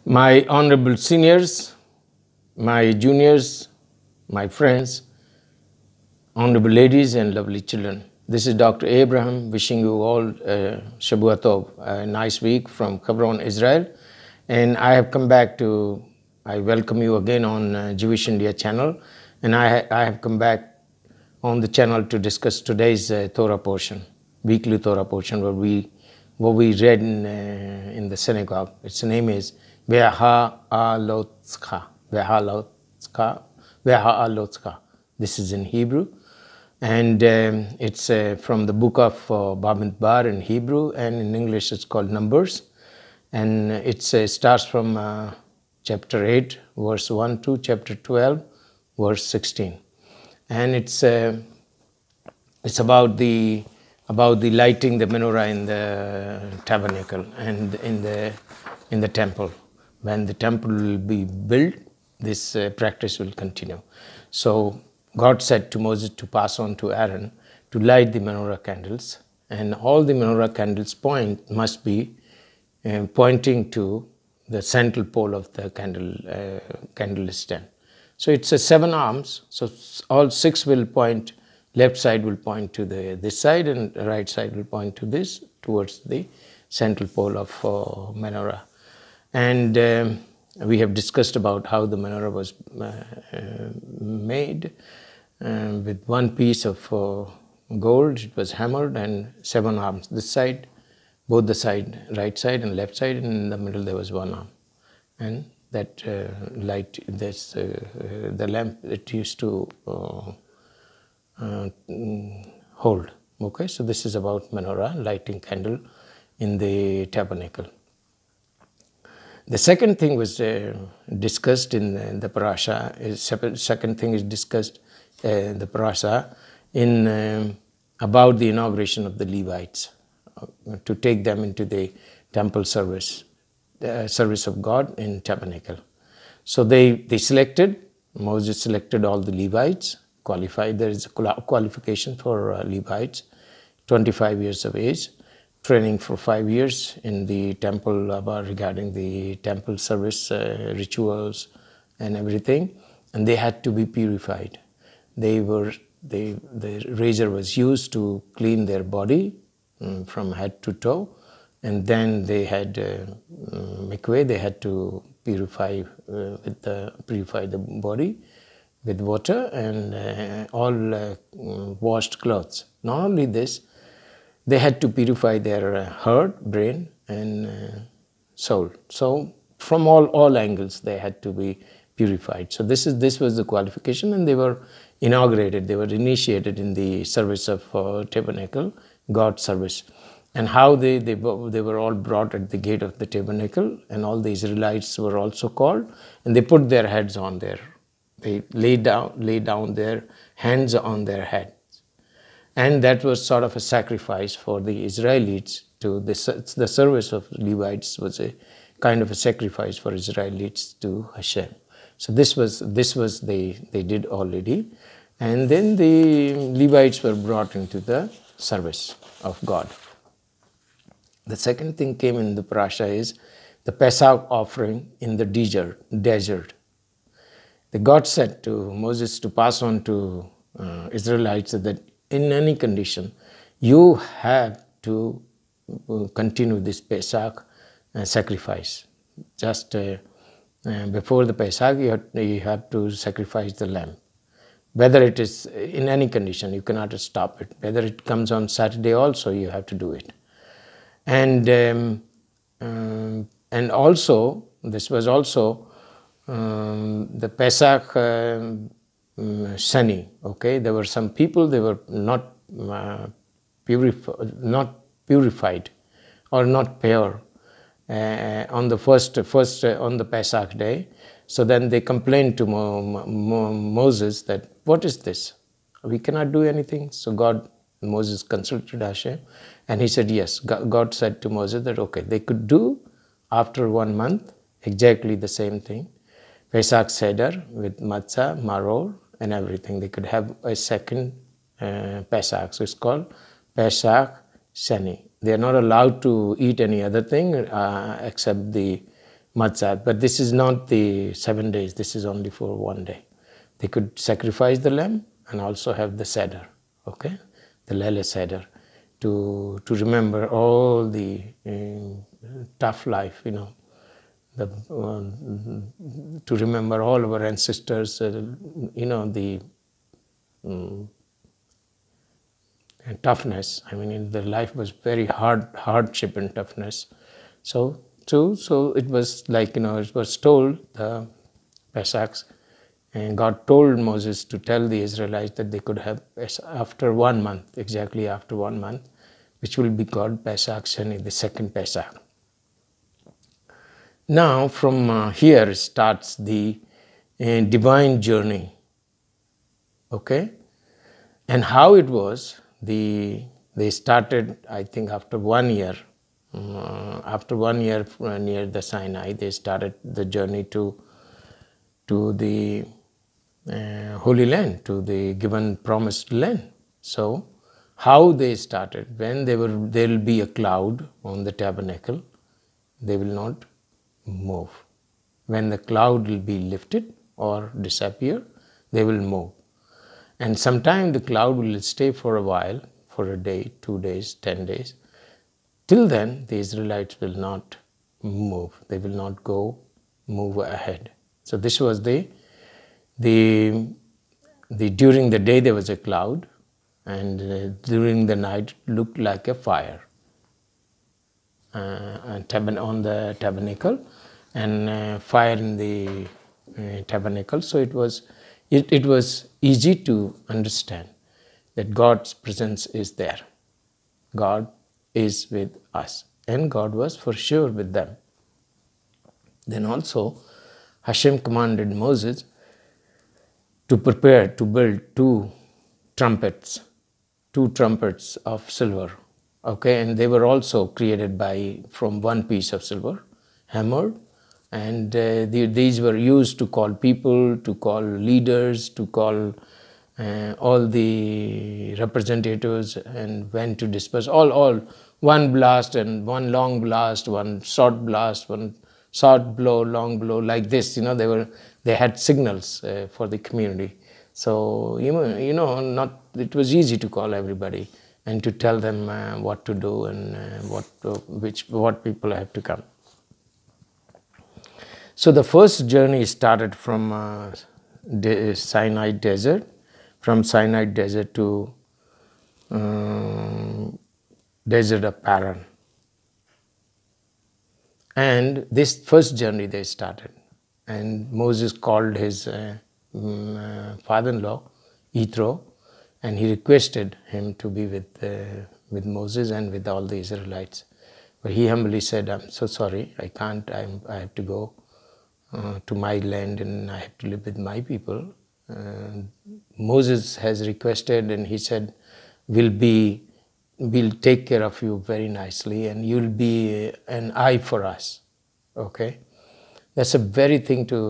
My honorable seniors, my juniors, my friends, honorable ladies and lovely children. This is Dr. Abraham wishing you all Shabbat Tov, a nice week from Hebron, Israel. And I have come back I welcome you again on Jewish India channel. And I have come back on the channel to discuss today's Torah portion, weekly Torah portion, what we read in the synagogue. Its name is Ve'ha'alotzcha. Ve'ha'alotzcha. This is in Hebrew. And it's from the book of Bamidbar in Hebrew, and in English it's called Numbers. And it starts from chapter 8, verse 1 to chapter 12, verse 16. And it's about the lighting the menorah in the tabernacle and in the temple. When the temple will be built, this practice will continue. So God said to Moses to pass on to Aaron to light the menorah candles, and all the menorah candles must be pointing to the central pole of the candle stand. So it's 7 arms. So all 6 will point. Left side will point to this side, and the right side will point to this, towards the central pole of menorah. And we have discussed about how the menorah was made with one piece of gold. It was hammered, and 7 arms. This side, both the side, right side and left side, and in the middle there was 1 arm. And that light, the lamp it used to hold. Okay, so this is about menorah, lighting candle in the tabernacle. The second thing was discussed in the parasha. Second thing is discussed in the parasha about the inauguration of the Levites, to take them into the temple service, service of God in tabernacle. So Moses selected all the Levites, qualified. There is a qualification for Levites, 25 years of age, training for 5 years in the temple regarding the temple service rituals and everything, and they had to be purified. The razor was used to clean their body from head to toe, and then they had mikveh. They had to purify the body with water and all washed clothes. Not only this, they had to purify their heart, brain, and soul. So from all angles, they had to be purified. So this was the qualification, and they were inaugurated. They were initiated in the service of tabernacle, God's service. And how they were all brought at the gate of the tabernacle, and all the Israelites were also called, and they put their heads on there. They lay down their hands on their heads. And that was sort of a sacrifice for the Israelites. The service of Levites was a kind of a sacrifice for Israelites to Hashem. So this was they did already. And then the Levites were brought into the service of God. The second thing came in the parasha is the Pesach offering in the desert. The God said to Moses to pass on to Israelites that in any condition, you have to continue this Pesach sacrifice. Just before the Pesach, you have to sacrifice the lamb. Whether it is in any condition, you cannot stop it. Whether it comes on Saturday also, you have to do it. And also, this was also the Pesach Shani. Okay, there were some people, they were not purified or not pure on the first on the Pesach day. So then they complained to Moses that, what is this? We cannot do anything. So Moses consulted Hashem, and he said yes. God said to Moses that okay, they could do after 1 month exactly the same thing. Pesach Seder with matzah, maror, and everything. They could have a second Pesach. So it's called Pesach Shani. They are not allowed to eat any other thing except the Matzah. But this is not the 7 days. This is only for one day. They could sacrifice the lamb and also have the Seder, okay, the Lele Seder, to remember all the tough life, you know, to remember all our ancestors, you know, the toughness. I mean, their life was very hardship and toughness. So it was like, you know, it was told, the Pesachs, and God told Moses to tell the Israelites that they could have after 1 month, exactly after 1 month, which will be called Pesach Sheni, the second Pesach. Now from here starts the divine journey, okay? And how it was, they started, I think, after 1 year. After 1 year near the Sinai, they started the journey to the Holy Land, to the given promised land. So, how they started? When there will be a cloud on the tabernacle, they will not move. When the cloud will be lifted or disappear, they will move. And sometime the cloud will stay for a while, for a day, 2 days, 10 days. Till then, the Israelites will not move. They will not move ahead. So this was during the day there was a cloud, and during the night it looked like a fire on the tabernacle, and fire in the tabernacle. So it was easy to understand that God's presence is there. God is with us, and God was for sure with them. Then also Hashem commanded Moses to prepare to build two trumpets of silver, okay, and they were also created from one piece of silver, hammered, and these were used to call people, to call leaders, to call all the representatives, and when to disperse, all one blast and one long blast, one short blast, one short blow, long blow, like this. You know, they had signals for the community. So it was easy to call everybody and to tell them what to do and what people have to come. So the first journey started from Sinai Desert, from Sinai Desert to Desert of Paran. And this first journey they started, and Moses called his father-in-law, Yethro, and he requested him to be with Moses and with all the Israelites. But he humbly said, "I'm so sorry, I can't, I have to go to my land and I have to live with my people." Moses has requested, and he said, we'll take care of you very nicely, and you'll be an eye for us, okay? That's a very thing to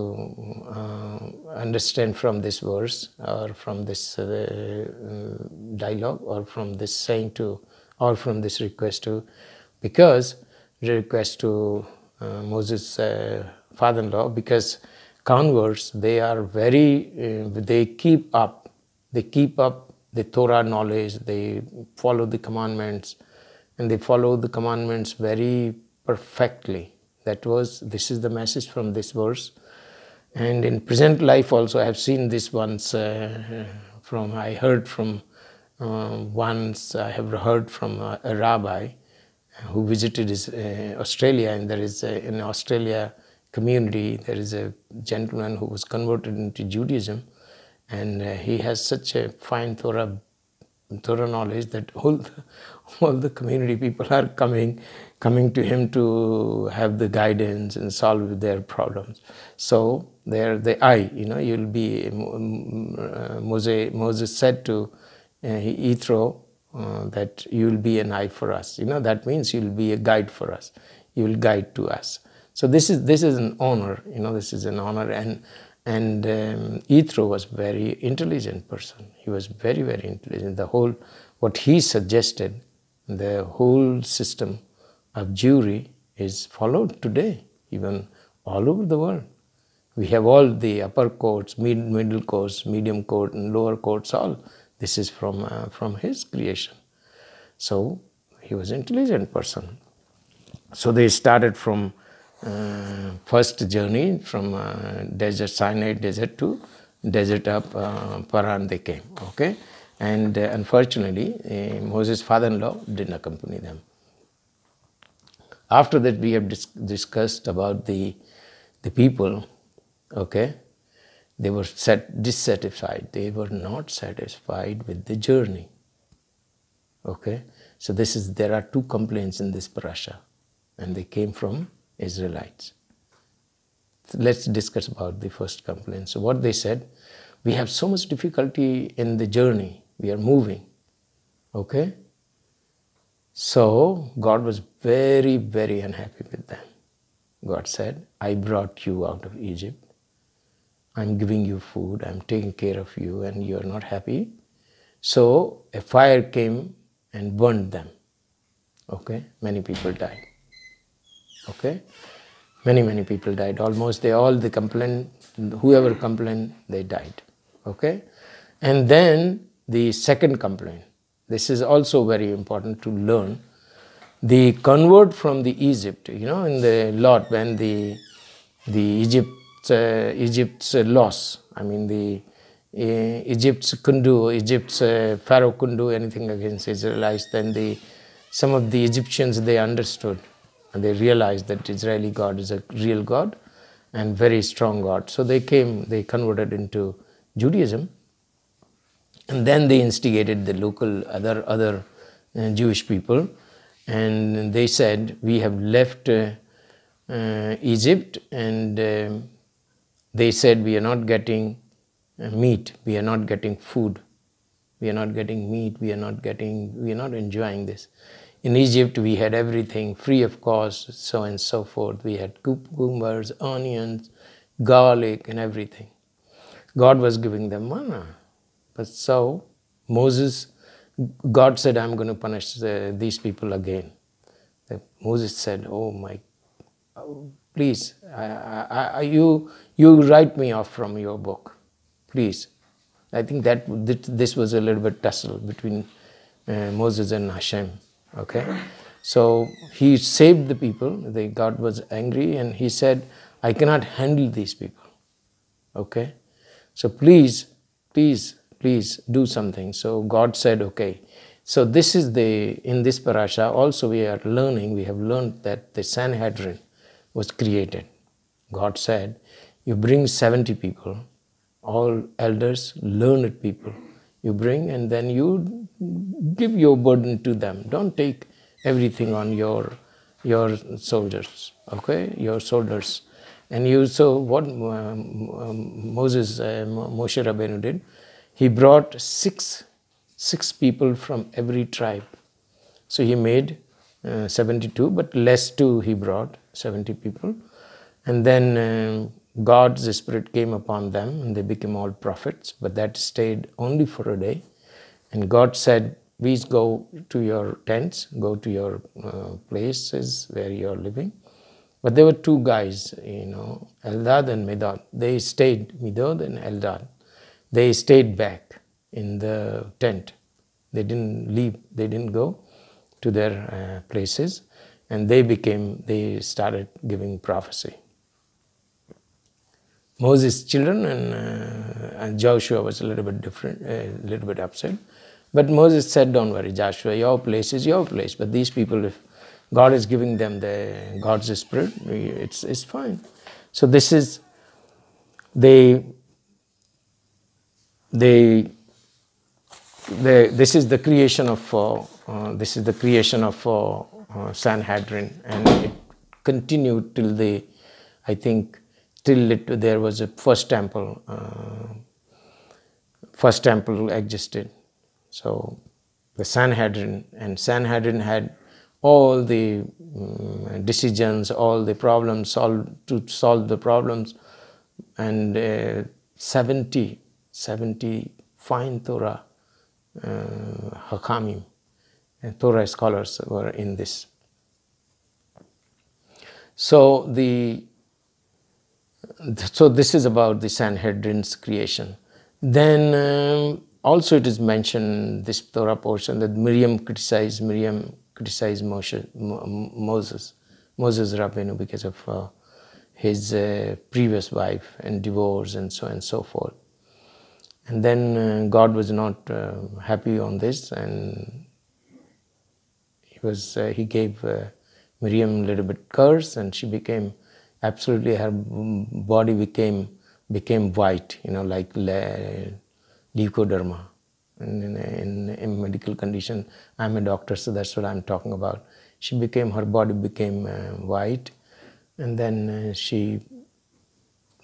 understand from this verse, or from this dialogue, or from this saying to, or from this request to, because the request to Moses' father-in-law, because converts, they are they keep up the Torah knowledge, they follow the commandments, and they follow the commandments very perfectly. This is the message from this verse. And in present life also, I have seen this once I have heard from a rabbi who visited Australia, and there is in Australia community, there is a gentleman who was converted into Judaism, and he has such a fine Torah knowledge that all the community people are coming to him to have the guidance and solve their problems. So they're the eye, you'll be, Moses said to Yethro that you'll be an eye for us. That means you'll be a guide for us. You will guide to us. So this is an honor, this is an honor, and Yethro was very intelligent person. He was very, very intelligent. What he suggested, the whole system of Jewry is followed today. Even all over the world. We have all the upper courts, middle courts, medium court, and lower courts. All this is from his creation. So he was an intelligent person. So they started from first journey from desert, Sinai desert to desert of Paran they came. Okay, and unfortunately Moses' father-in-law didn't accompany them. After that, we have discussed about the people. Okay, they were dissatisfied. They were not satisfied with the journey. Okay, so there are two complaints in this parasha, and they came from Israelites. So let's discuss about the first complaint. So what they said, we have so much difficulty in the journey. We are moving. Okay, so God was very, very unhappy with them. God said, I brought you out of Egypt. I'm giving you food, I'm taking care of you, and you're not happy. So a fire came and burned them. Okay, many people died. Okay, many people died. Almost they complained, whoever complained, they died. Okay, and then the second complaint. This is also very important to learn. The convert from the Egypt, in the Lot, when the Egypt's loss. I mean, the Egypt's Pharaoh couldn't do anything against Israelites. Then some of the Egyptians, they understood and they realized that Israeli God is a real God and very strong God. So they converted into Judaism, and then they instigated the local other Jewish people, and they said, we have left Egypt, and they said, we are not getting meat, we are not getting food, we are not getting meat, we are not enjoying this. In Egypt, we had everything free of cost, so and so forth. We had cucumbers, onions, garlic, and everything. God was giving them manna. But so God said, I'm going to punish these people again. Moses said, please, you write me off from your book, please. I think that this was a little bit tussle between Moses and Hashem. Okay, so he saved the people. God was angry, and he said, I cannot handle these people. Okay, so please do something. So God said, okay. So this is in this parasha also we have learned that the Sanhedrin was created. God said, you bring 70 people, all elders, learned people. You bring, and then you give your burden to them. Don't take everything on your soldiers, okay, your shoulders. And so what Moshe Rabbeinu did, he brought six people from every tribe. So he made 72, but less too he brought 70 people. And then God's Spirit came upon them, and they became all prophets, but that stayed only for a day. And God said, please go to your tents, go to your places where you are living. But there were two guys, Eldad and Medad. They stayed, Medad and Eldad. They stayed back in the tent. They didn't leave, they didn't go to their places, and they started giving prophecy. Moses' children and Joshua was a little bit different, a little bit upset. But Moses said, don't worry, Joshua, your place is your place. But these people, if God is giving them God's Spirit, it's fine. So this is this is the creation of Sanhedrin, and it continued till there was a first temple existed. So the Sanhedrin had all the decisions, all the problems, to solve the problems, and 70 fine Torah Hakamim and Torah scholars were in this. So So this is about the Sanhedrin's creation. Then also it is mentioned, this Torah portion, that Miriam criticized Moses Rabbeinu because of his previous wife and divorce and so on and so forth. And then God was not happy on this, and he gave Miriam a little bit curse, and she became absolutely, her body became white, like leukoderma. In medical condition, I'm a doctor, so that's what I'm talking about. Her body became white, and then she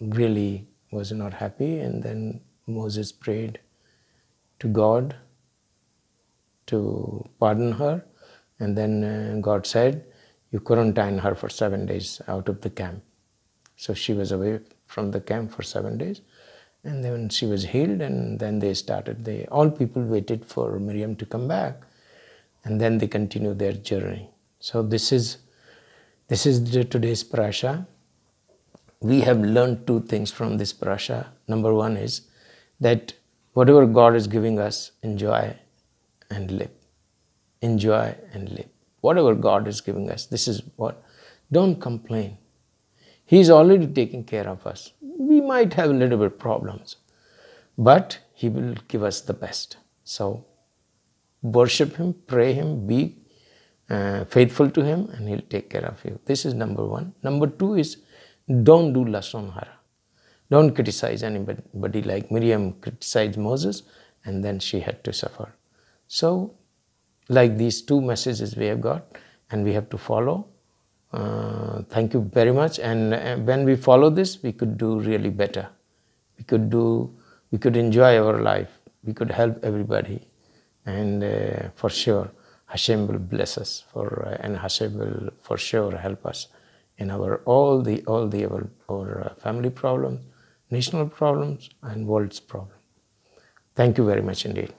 really was not happy, and then Moses prayed to God to pardon her, and then God said, you quarantine her for 7 days out of the camp. So she was away from the camp for 7 days, and then she was healed, and then all people waited for Miriam to come back, and then they continued their journey. So this is today's parasha. We have learned 2 things from this parasha. Number 1 is that whatever God is giving us, enjoy and live. Enjoy and live. Whatever God is giving us, this is what. Don't complain. He is already taking care of us. We might have a little bit problems, but He will give us the best. So worship Him, pray Him, be faithful to Him, and He'll take care of you. This is number 1. Number 2 is, don't do lashon hara. Don't criticize anybody like Miriam criticized Moses, and then she had to suffer. So, like these 2 messages we have got, and we have to follow. Thank you very much. And when we follow this, we could do really better. We could enjoy our life. We could help everybody, and for sure, Hashem will bless us and Hashem will for sure help us in our our family problems, national problems, and world's problems. Thank you very much indeed.